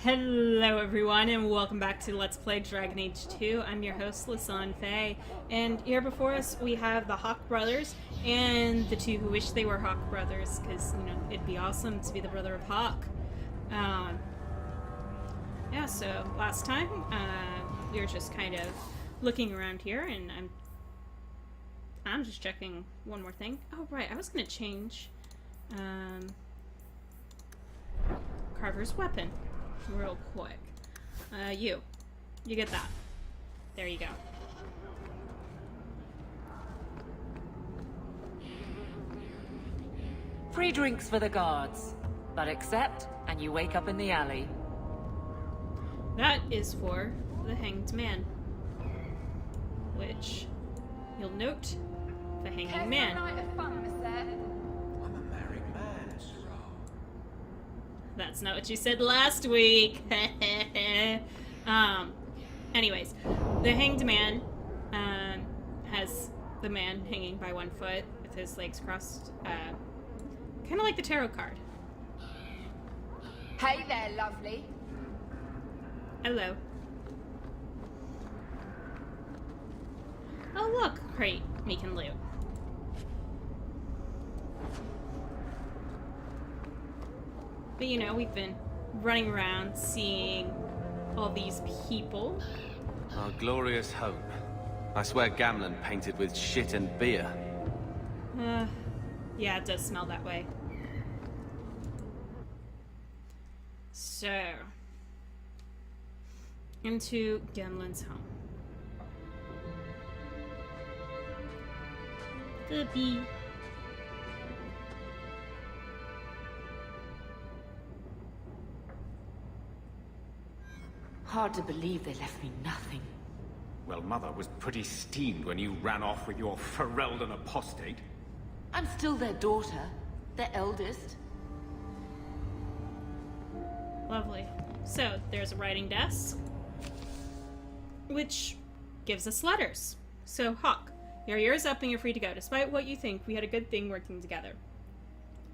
Hello everyone and welcome back to Let's Play Dragon Age 2. I'm your host, Lisanne Faye, and here before us we have the Hawk brothers and the two who wish they were Hawk brothers, because, you know, it'd be awesome to be the brother of Hawk. Yeah, so last time we were just kind of looking around here, and I'm just checking one more thing. Oh right, I was gonna change Carver's weapon real quick. You get that. There you go. Free drinks for the guards, but accept and you wake up in the alley. That is for the Hanged Man, which you'll note the Hanging Man. That's not what you said last week. Anyways, the Hanged Man has the man hanging by one foot with his legs crossed, kind of like the tarot card. Hey there, lovely. Hello. Oh look, great, we can loot. But you know, we've been running around seeing all these people. Our glorious hope. I swear Gamlen painted with shit and beer. Yeah, it does smell that way. So, into Gamlen's home. The bee. Hard to believe they left me nothing. Well, Mother was pretty steamed when you ran off with your Ferelden apostate. I'm still their daughter, their eldest. Lovely. So, there's a writing desk, which gives us letters. So, Hawk, your year is up and you're free to go. Despite what you think, we had a good thing working together.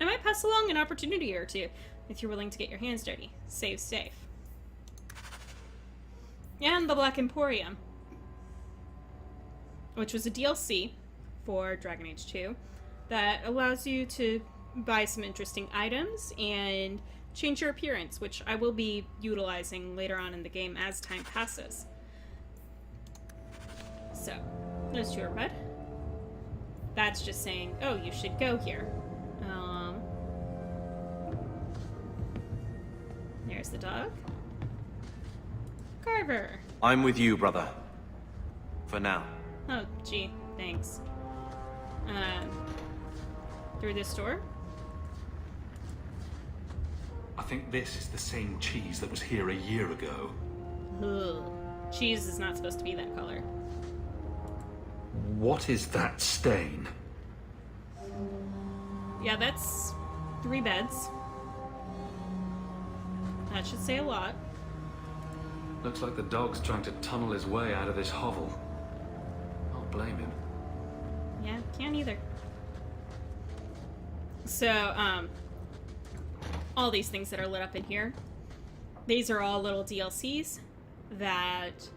I might pass along an opportunity or two, if you're willing to get your hands dirty. Save safe. And the Black Emporium, which was a DLC for Dragon Age 2 that allows you to buy some interesting items and change your appearance, which I will be utilizing later on in the game as time passes. So, those two are red. That's just saying, oh, you should go here. There's the dog. Carver. I'm with you, brother. For now. Oh, gee, thanks. Through this door? I think this is the same cheese that was here a year ago. Ugh. Cheese is not supposed to be that color. What is that stain? Yeah, that's 3 beds. That should say a lot. Looks like the dog's trying to tunnel his way out of this hovel. I'll blame him. Yeah, can't either. So, all these things that are lit up in here, these are all little DLCs that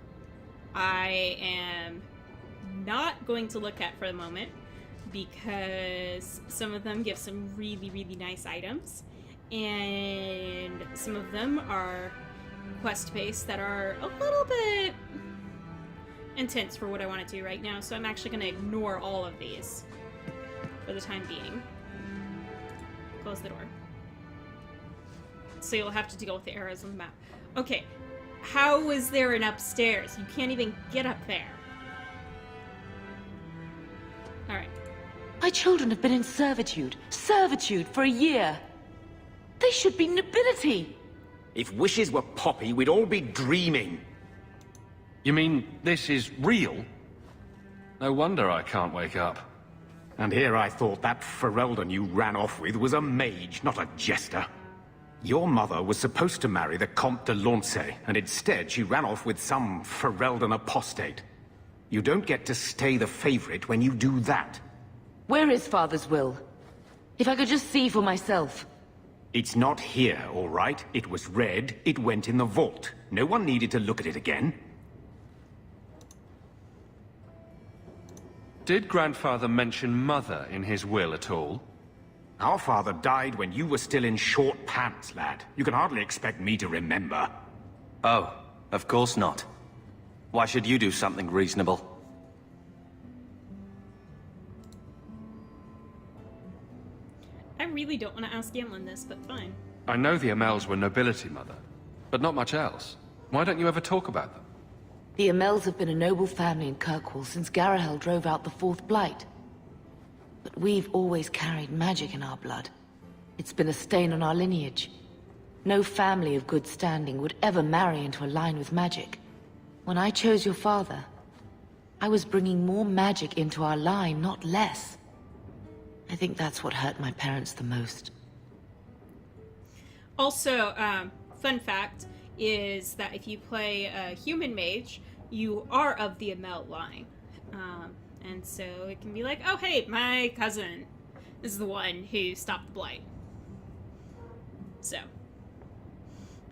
I am not going to look at for the moment, because some of them give some really, really nice items, and some of them are quest-based that are a little bit intense for what I want to do right now, so I'm actually going to ignore all of these for the time being. Close the door. So you'll have to deal with the arrows on the map. Okay, how is there an upstairs? You can't even get up there. Alright. My children have been in servitude for a year. They should be nobility. If wishes were poppy, we'd all be dreaming. You mean this is real? No wonder I can't wake up. And here I thought that Ferelden you ran off with was a mage, not a jester. Your mother was supposed to marry the Comte de Launcey, and instead she ran off with some Ferelden apostate. You don't get to stay the favorite when you do that. Where is Father's will? If I could just see for myself. It's not here, all right? It was read, it went in the vault. No one needed to look at it again. Did Grandfather mention Mother in his will at all? Our father died when you were still in short pants, lad. You can hardly expect me to remember. Oh, of course not. Why should you do something reasonable? I really don't want to ask Gamlen this, but fine. I know the Amels were nobility, Mother, but not much else. Why don't you ever talk about them? The Amels have been a noble family in Kirkwall since Garahel drove out the Fourth Blight. But we've always carried magic in our blood. It's been a stain on our lineage. No family of good standing would ever marry into a line with magic. When I chose your father, I was bringing more magic into our line, not less. I think that's what hurt my parents the most. Also, fun fact is that if you play a human mage, you are of the Amel line. And so it can be like, oh hey, my cousin is the one who stopped the blight. So,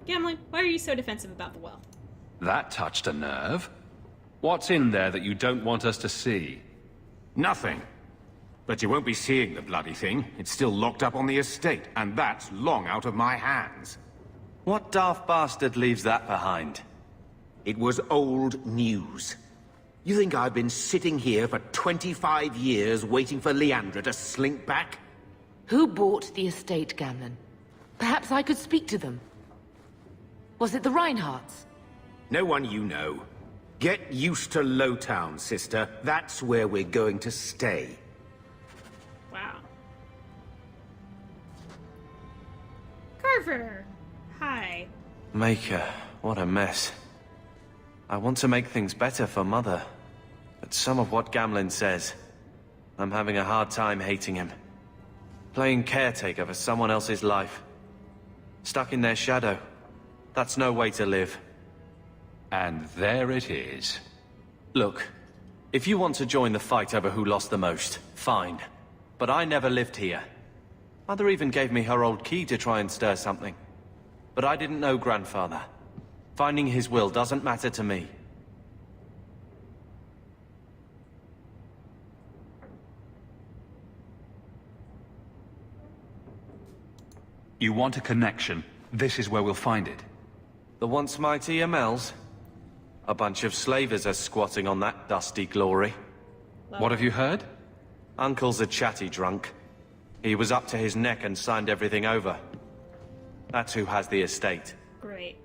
Gamlen, why are you so defensive about the well? That touched a nerve. What's in there that you don't want us to see? Nothing. But you won't be seeing the bloody thing. It's still locked up on the estate, and that's long out of my hands. What daft bastard leaves that behind? It was old news. You think I've been sitting here for 25 years waiting for Leandra to slink back? Who bought the estate, Gamlen? Perhaps I could speak to them. Was it the Reinhardts? No one you know. Get used to Lowtown, sister. That's where we're going to stay. Wow. Carver! Hi. Maker, what a mess. I want to make things better for Mother, but some of what Gamlen says, I'm having a hard time hating him. Playing caretaker for someone else's life. Stuck in their shadow. That's no way to live. And there it is. Look, if you want to join the fight over who lost the most, fine. But I never lived here. Mother even gave me her old key to try and stir something. But I didn't know Grandfather. Finding his will doesn't matter to me. You want a connection? This is where we'll find it. The once mighty Amels? A bunch of slavers are squatting on that dusty glory. What have you heard? Uncle's a chatty drunk. He was up to his neck and signed everything over. That's who has the estate. Great.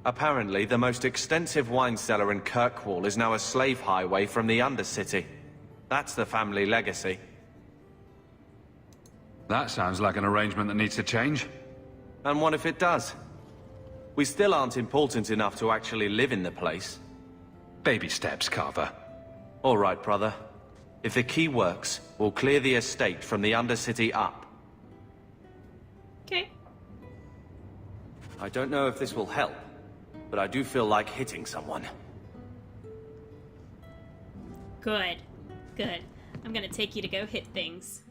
Apparently, the most extensive wine cellar in Kirkwall is now a slave highway from the Undercity. That's the family legacy. That sounds like an arrangement that needs to change. And what if it does? We still aren't important enough to actually live in the place. Baby steps, Carver. All right, brother. If the key works, we'll clear the estate from the Undercity up. Okay. I don't know if this will help, but I do feel like hitting someone. Good. Good. I'm gonna take you to go hit things.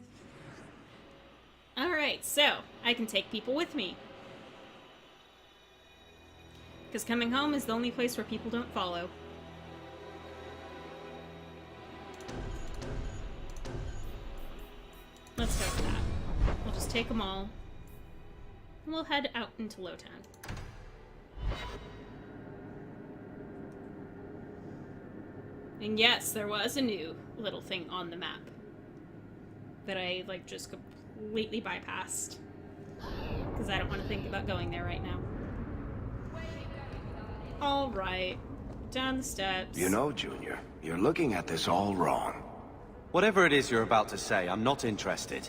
Alright, so I can take people with me. Because coming home is the only place where people don't follow. Let's go with that. We'll just take them all. And we'll head out into Lowtown. And yes, there was a new little thing on the map that I, like, just completely bypassed. Because I don't want to think about going there right now. Alright. Down the steps. You know, Junior, you're looking at this all wrong. Whatever it is you're about to say, I'm not interested.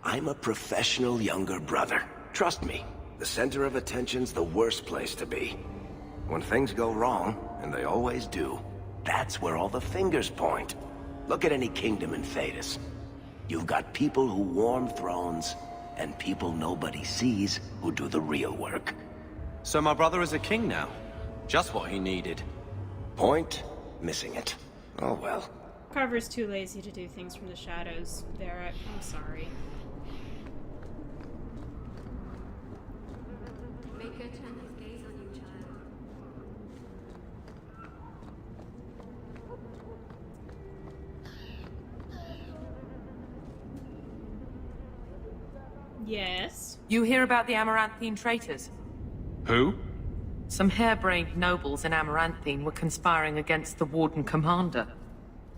I'm a professional younger brother. Trust me, the center of attention's the worst place to be. When things go wrong, and they always do, that's where all the fingers point. Look at any kingdom in Thedas. You've got people who warm thrones, and people nobody sees who do the real work. So my brother is a king now. Just what he needed. Point, missing it. Oh well. Carver's too lazy to do things from the shadows. There, I'm sorry. Maker turn his gaze on you, child. Yes. You hear about the Amaranthine traitors? Who? Some harebrained nobles in Amaranthine were conspiring against the Warden Commander.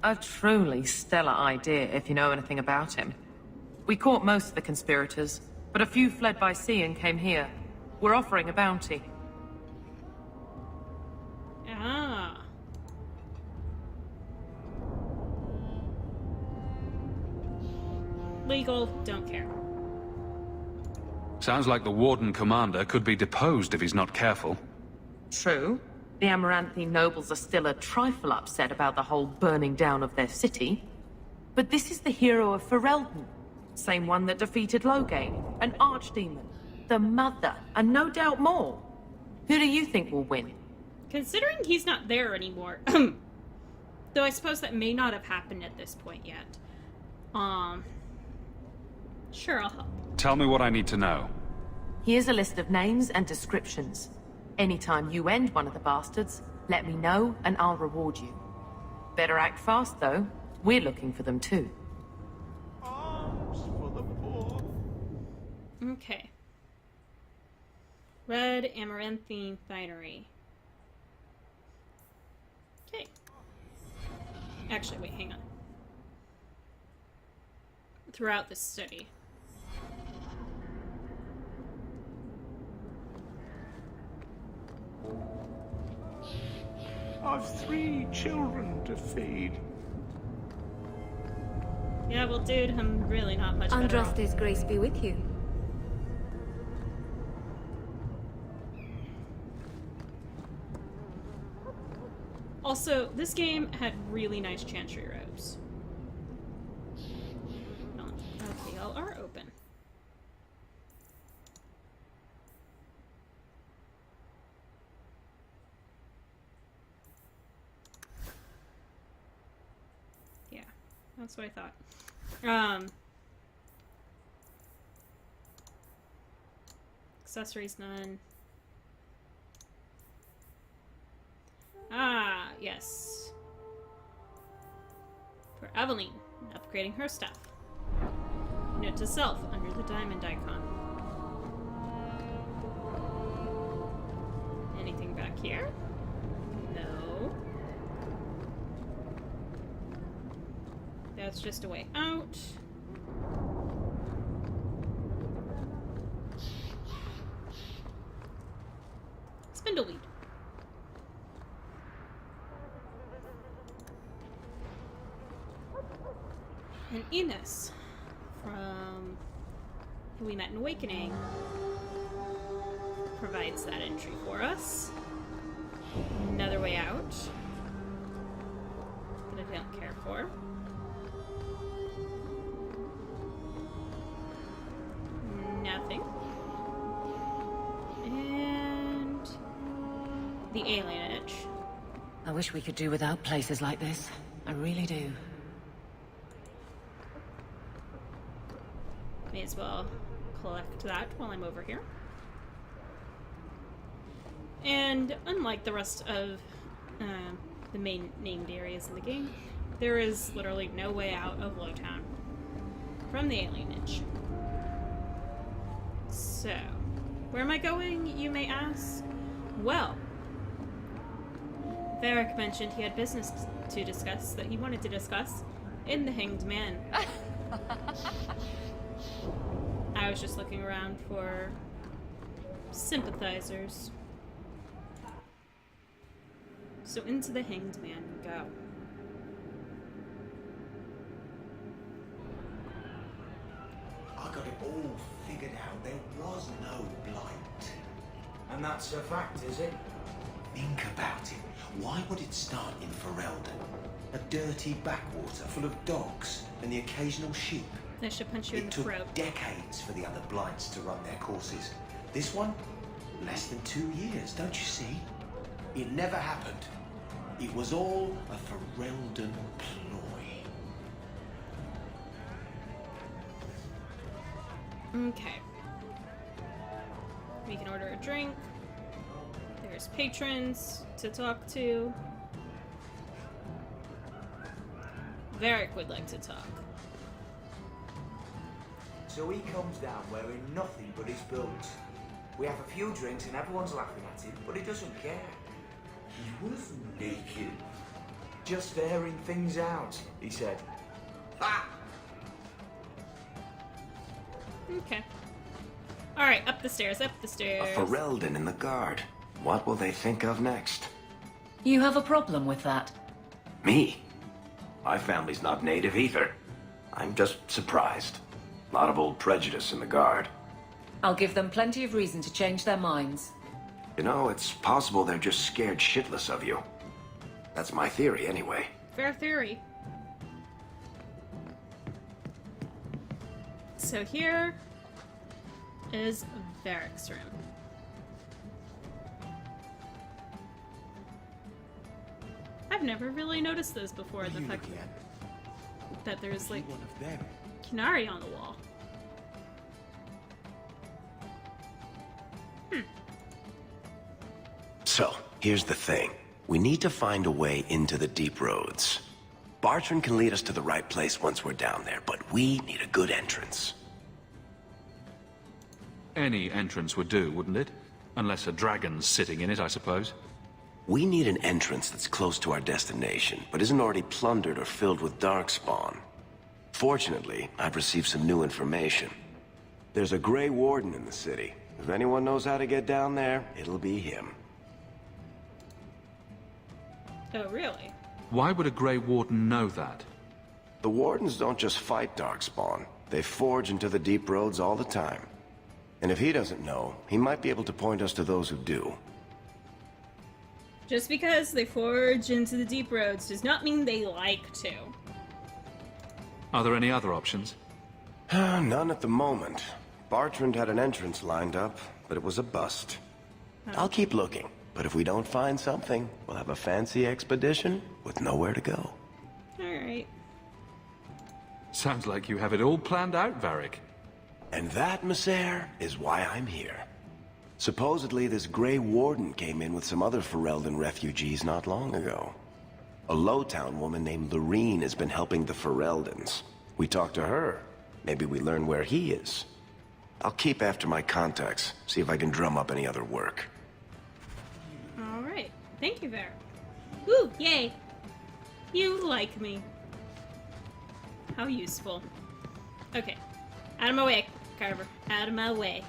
A truly stellar idea, if you know anything about him. We caught most of the conspirators, but a few fled by sea and came here. We're offering a bounty. Ah. Legal, don't care. Sounds like the Warden Commander could be deposed if he's not careful. True. The Amaranthine nobles are still a trifle upset about the whole burning down of their city. But this is the hero of Ferelden. Same one that defeated Loghain, an archdemon, the Mother, and no doubt more. Who do you think will win? Considering he's not there anymore, though I suppose that may not have happened at this point yet. Sure, I'll help. Tell me what I need to know. Here's a list of names and descriptions. Anytime you end one of the bastards, let me know and I'll reward you. Better act fast, though. We're looking for them, too. Okay. Red Amaranthine Finery. Okay. Actually, wait, hang on. Throughout the city. I've 3 children to feed. Yeah, well, dude, I'm really not much better off. Andraste's grace be with you. Also, this game had really nice chantry robes. Okay, y'all are open. Yeah, that's what I thought. Accessories, none. Ah, yes. For Evelyn, upgrading her stuff. Note to self, under the diamond icon. Anything back here? No. That's just a way out. Spindleweed. And Enos, from who we met in Awakening, provides that entry for us. Another way out that I don't care for. Nothing. And the alienage. I wish we could do without places like this. I really do. May as well collect that while I'm over here. And unlike the rest of the main named areas in the game, there is literally no way out of Lowtown from the alienage. So, where am I going, you may ask? Well, Varric mentioned he had business to discuss that he wanted to discuss in the Hanged Man. I was just looking around for sympathizers. So into the Hanged Man we go. I got it all figured out. There was no blight. And that's a fact, is it? Think about it. Why would it start in Ferelden? A dirty backwater full of dogs and the occasional sheep. I should punch you in It the took throat. decades for the other blights to run their courses. This one, less than 2 years, don't you see? It never happened. It was all a Ferelden ploy. Okay. We can order a drink. There's patrons to talk to. Varric would like to talk. So he comes down wearing nothing but his boots. We have a few drinks and everyone's laughing at him, but he doesn't care. He was naked. Just airing things out, he said. Ha! Okay. Alright, up the stairs, up the stairs. A Ferelden in the guard. What will they think of next? You have a problem with that? Me? My family's not native either. I'm just surprised. A lot of old prejudice in the guard. I'll give them plenty of reason to change their minds. You know, it's possible they're just scared shitless of you. That's my theory, anyway. Fair theory. So here is Varric's room. I've never really noticed those before. The fact that there's like One of them. Canary on the wall. So, here's the thing. We need to find a way into the deep roads. Bartrand can lead us to the right place once we're down there, but we need a good entrance. Any entrance would do, wouldn't it? Unless a dragon's sitting in it, I suppose. We need an entrance that's close to our destination, but isn't already plundered or filled with darkspawn. Fortunately, I've received some new information. There's a Grey Warden in the city. If anyone knows how to get down there, it'll be him. Oh, really? Why would a Grey Warden know that? The Wardens don't just fight darkspawn. They forge into the deep roads all the time. And if he doesn't know, he might be able to point us to those who do. Just because they forge into the deep roads does not mean they like to. Are there any other options? None at the moment. Bartrand had an entrance lined up, but it was a bust. I'll keep looking, but if we don't find something, we'll have a fancy expedition with nowhere to go. Alright. Sounds like you have it all planned out, Varric. And that, Messer, is why I'm here. Supposedly, this Grey Warden came in with some other Ferelden refugees not long ago. A Lowtown woman named Lorene has been helping the Fereldans. We talked to her. Maybe we learn where he is. I'll keep after my contacts, see if I can drum up any other work. Alright. Thank you, Varric. Woo! Yay! You like me. How useful. Okay. Out of my way, Carver. Out of my way.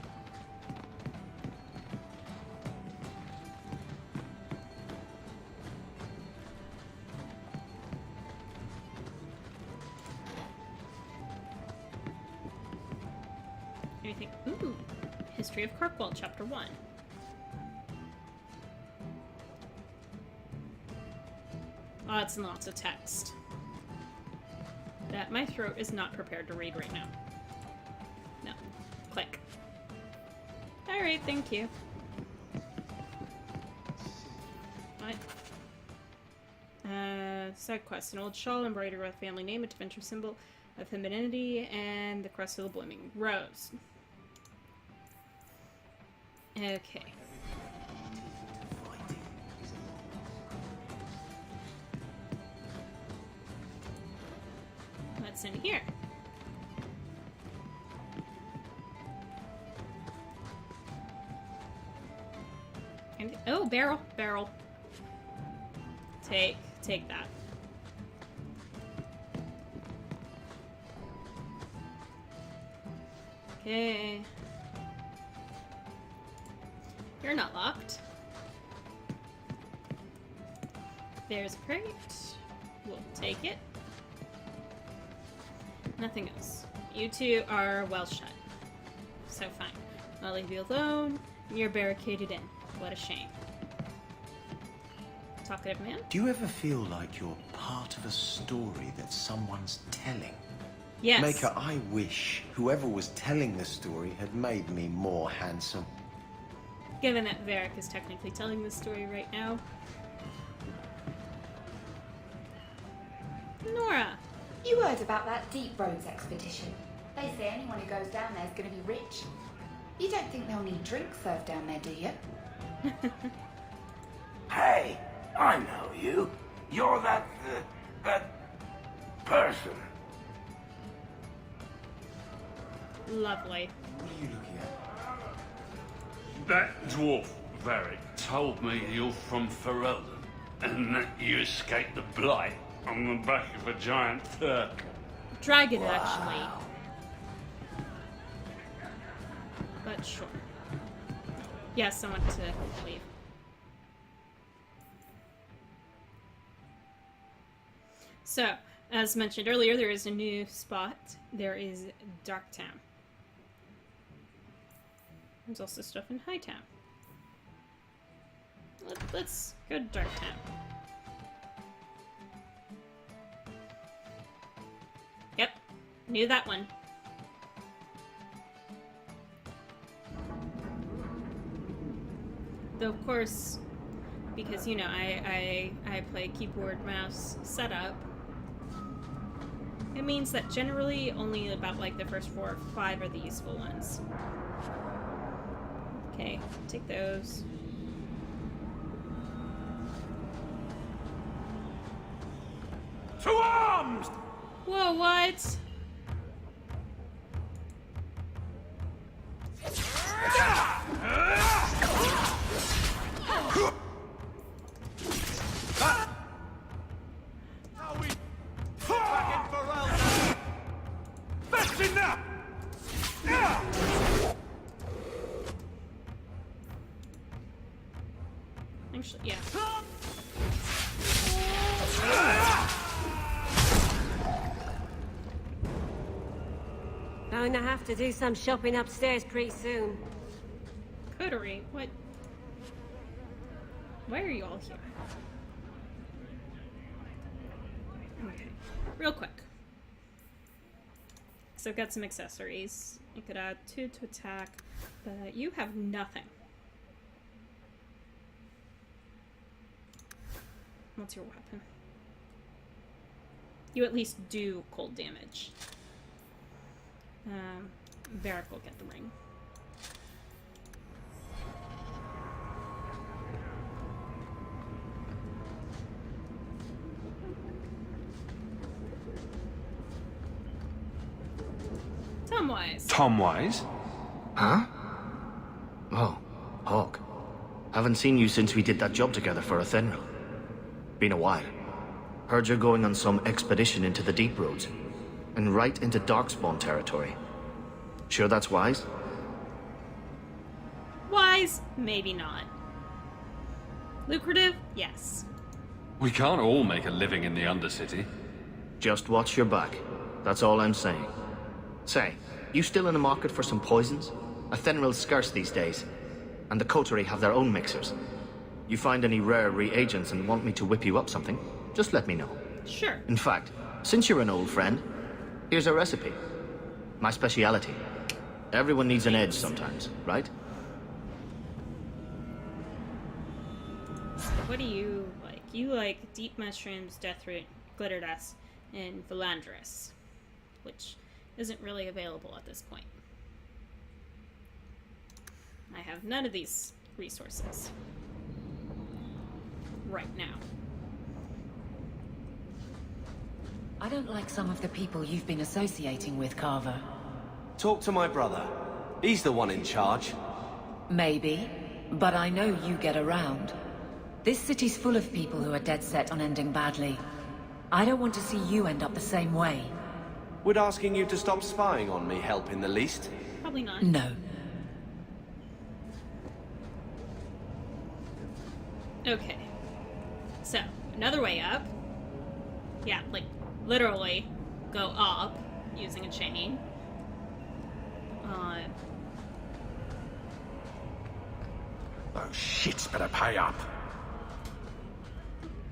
Anything? Ooh. History of Kirkwall, Chapter 1. Lots and lots of text that my throat is not prepared to read right now. No. Click. Alright, thank you. What? Side quest. An old shawl embroidered with a family name, a defensive symbol of femininity, and the crest of the blooming rose. Okay. What's in here? And, oh, barrel. Barrel. Take that. Okay. You're not locked. There's a crate. We'll take it. Nothing else. You two are well shut. So fine. I'll leave you alone. You're barricaded in. What a shame. Talkative man? Do you ever feel like you're part of a story that someone's telling? Yes. Maker, I wish whoever was telling the story had made me more handsome. Given that Varric is technically telling this story right now. Nora! You heard about that Deep Roads expedition. They say anyone who goes down there is going to be rich. You don't think they'll need drinks served down there, do you? Hey, I know you. You're that person. Lovely. What are you looking at? That dwarf, Varric, told me you're from Ferelden, and that you escaped the Blight on the back of a giant Turk. Dragon, actually. But sure. Yes, I want to leave. So, as mentioned earlier, there is a new spot. There is Darktown. There's also stuff in Hightown. Let's go to Darktown. Yep, knew that one. Though, of course, because, you know, I play keyboard mouse setup, it means that generally only about, like, the first 4 or 5 are the useful ones. Okay, take those. To arms! Whoa, what? That's enough! Actually, yeah. Going to have to do some shopping upstairs pretty soon. Coterie, what? Why are you all here? Okay, real quick. So I've got some accessories. You could add 2 to attack, but you have nothing. What's your weapon? You at least do cold damage. Varric will get the ring. Tomwise. Tomwise? Huh? Oh, Hawk. Haven't seen you since we did that job together for Athenril. Been a while. Heard you're going on some expedition into the Deep Roads. And right into Darkspawn territory. Sure that's wise? Wise? Maybe not. Lucrative? Yes. We can't all make a living in the Undercity. Just watch your back. That's all I'm saying. Say, you still in the market for some poisons? Athenril's scarce these days. And the Coterie have their own mixers. You find any rare reagents and want me to whip you up something, just let me know. Sure. In fact, since you're an old friend, here's a recipe. My speciality. Everyone needs an edge sometimes, right? So what do you like? You like deep mushrooms, deathroot, glitter dust, and philandris, which isn't really available at this point. I have none of these resources right now. I don't like some of the people you've been associating with, Carver. Talk to my brother. He's the one in charge. Maybe, but I know you get around. This city's full of people who are dead set on ending badly. I don't want to see you end up the same way. Would asking you to stop spying on me help in the least? Probably not. No. Okay. So, another way up. Yeah, like, literally go up using a chain. Those shits better pay up.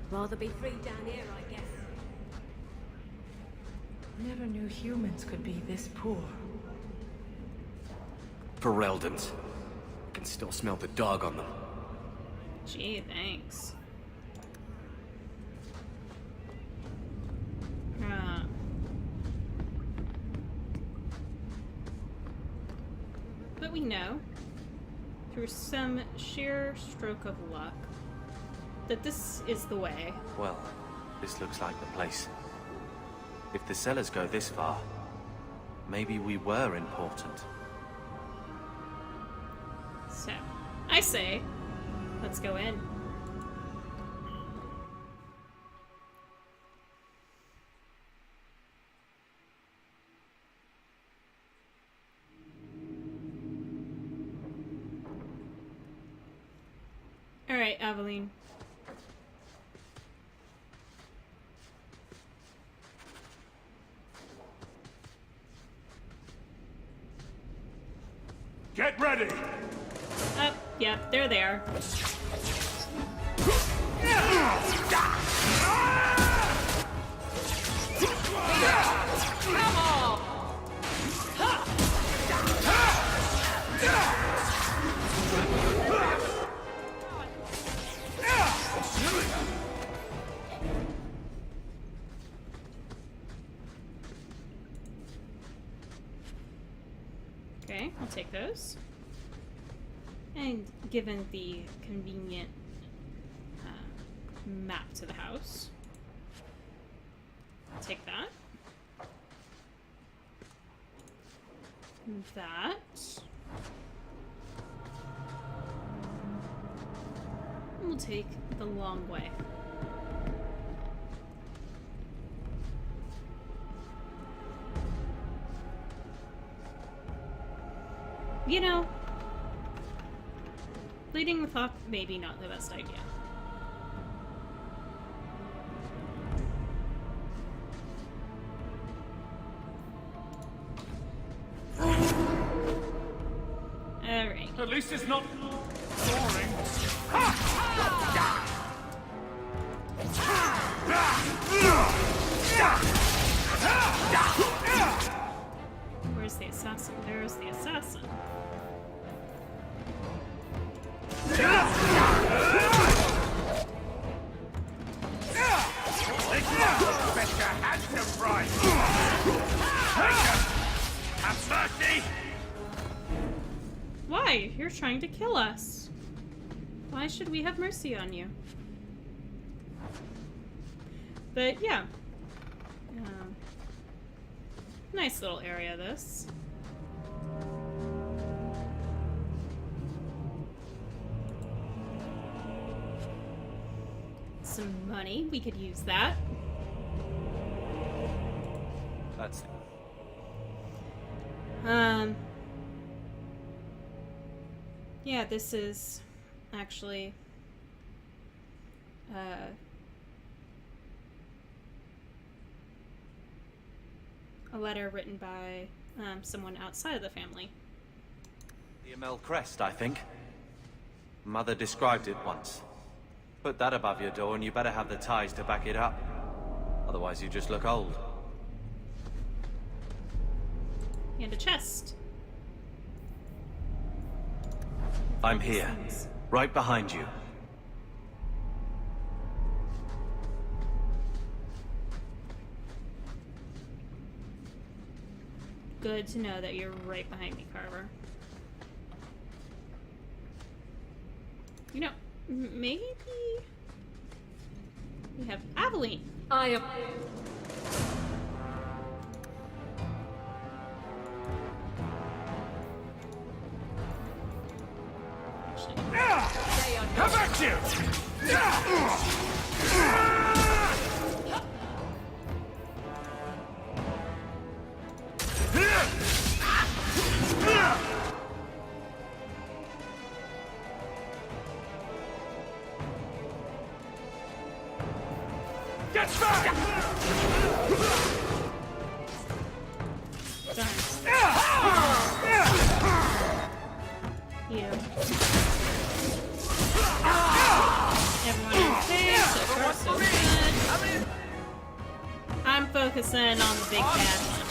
Rather be free down here, I guess. Never knew humans could be this poor. Fereldans. I can still smell the dog on them. Gee, thanks. But we know, through some sheer stroke of luck, that this is the way. Well, this looks like the place. If the cellars go this far, maybe we were important. So, I say, let's go in. Alright, Aveline. Get ready! Oh, yep, they're there. Come on! Okay, I'll take those. And given the convenient map to the house, I'll take that. That. And we'll take the long way. You know, leading with Hawk, maybe not the best idea. Alright. At least it's not boring. Where's the assassin? There's the assassin. Why? You're trying to kill us. Why should we have mercy on you? But yeah. Nice little area, this. Some money. We could use that. That's... Yeah, this is actually a letter written by someone outside of the family. the Amel crest, I think. Mother described it once. Put that above your door and you better have the ties to back it up. Otherwise you just look old. And a chest. I'm here. Right behind you. Good to know that you're right behind me, Carver. You know, maybe we have Aveline. I am. Come at you! Get back! You. Everyone okay? So far, so good. I'm focusing on the big bad one.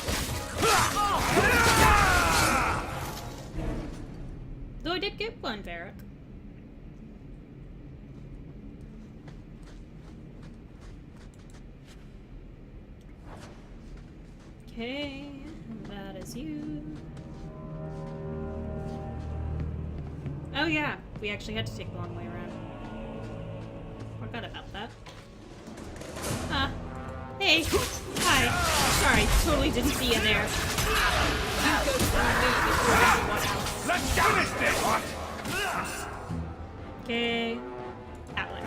Though I did get one, Varric. Okay, that is you. Oh yeah, we actually had to take the long way around. Forgot about that. Hey. Hi. Sorry, totally didn't see you there. Let's finish this! Okay. That one.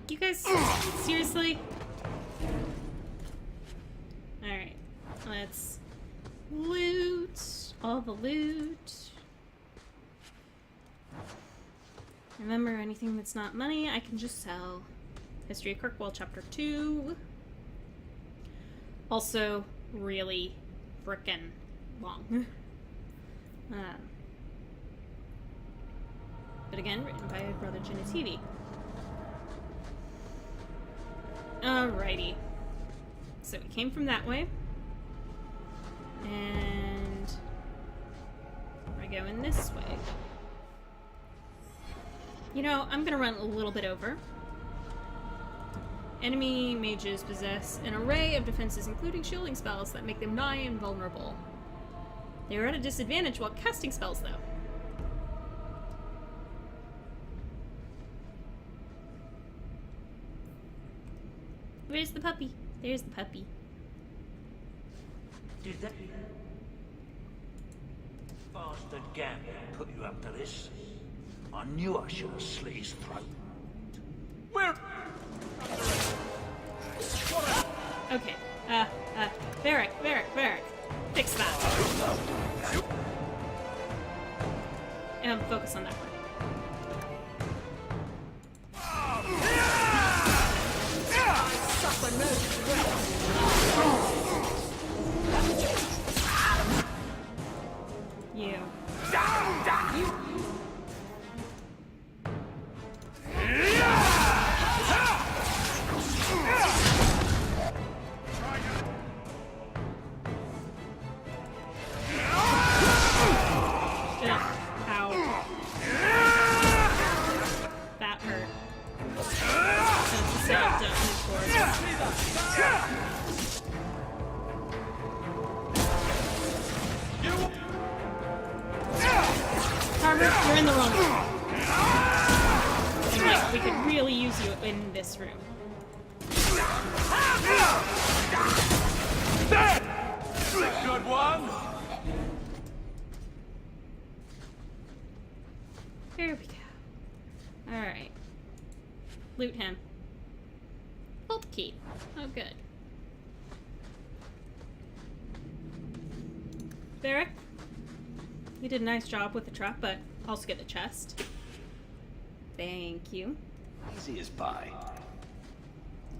You guys, seriously? Alright. Let's loot all the loot. Remember, anything that's not money, I can just sell. History of Kirkwall, Chapter 2. Also, really frickin' long. But again, written by Brother Genetivi. Alrighty. So we came from that way. And we're going this way. You know, I'm gonna run a little bit over. Enemy mages possess an array of defenses, including shielding spells that make them nigh invulnerable. They are at a disadvantage while casting spells, though. Where's the puppy? There's the puppy. Did that bastard gambler put you up to this? I knew I should have slit his throat. Where? Okay. Varric. Fix that. And focus on that one. You. You're in the wrong room. And like, we could really use you in this room. That's a good one! There we go. Alright. Loot him. Vault key. Oh, good. Varric? You did a nice job with the trap, but also get the chest. Thank you. Easy as pie.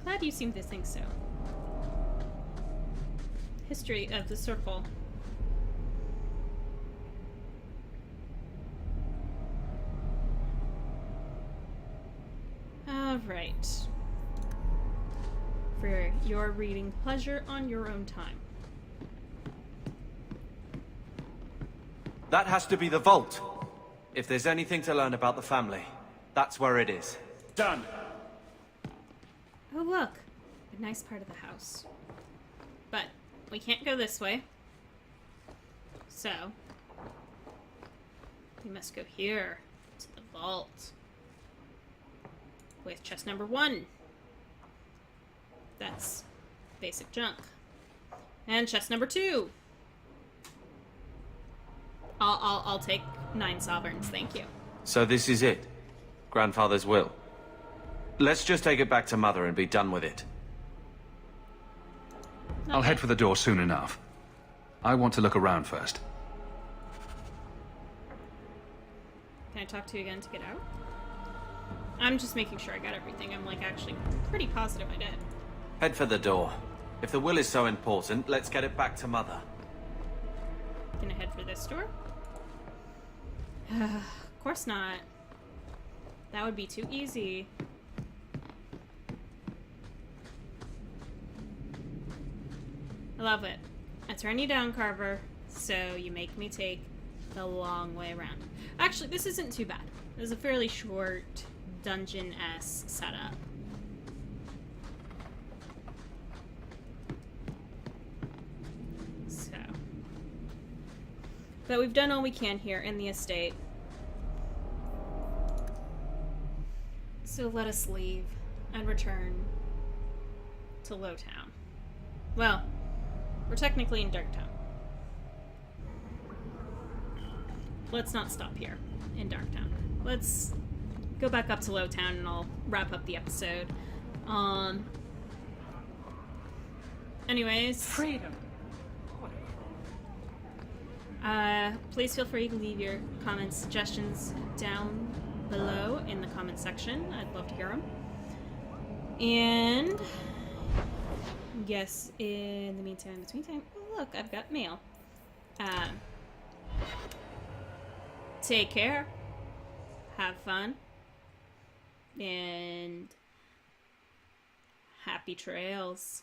Glad you seem to think so. History of the circle. Alright. For your reading pleasure on your own time. That has to be the vault. If there's anything to learn about the family, that's where it is. Done. Oh look, a nice part of the house. But we can't go this way. So we must go here to the vault. With chest number 1. That's basic junk. And chest number 2. I'll take 9 sovereigns, thank you. So this is it? Grandfather's will. Let's just take it back to Mother and be done with it. I'll head for the door soon enough. I want to look around first. Can I talk to you again to get out? I'm just making sure I got everything. I'm like actually pretty positive I did. Head for the door. If the will is so important, let's get it back to Mother. Gonna head for this door? Of course not. That would be too easy. I love it. I turn you down, Carver, so you make me take the long way around. Actually, this isn't too bad. This is a fairly short dungeon-esque setup. But we've done all we can here in the estate. So let us leave and return to Lowtown. Well, we're technically in Darktown. Let's not stop here in Darktown. Let's go back up to Lowtown and I'll wrap up the episode. Anyways. Freedom. Please feel free to leave your comments, suggestions down below in the comment section. I'd love to hear them. And yes, in the meantime, oh, look, I've got mail. Take care. Have fun. And happy trails.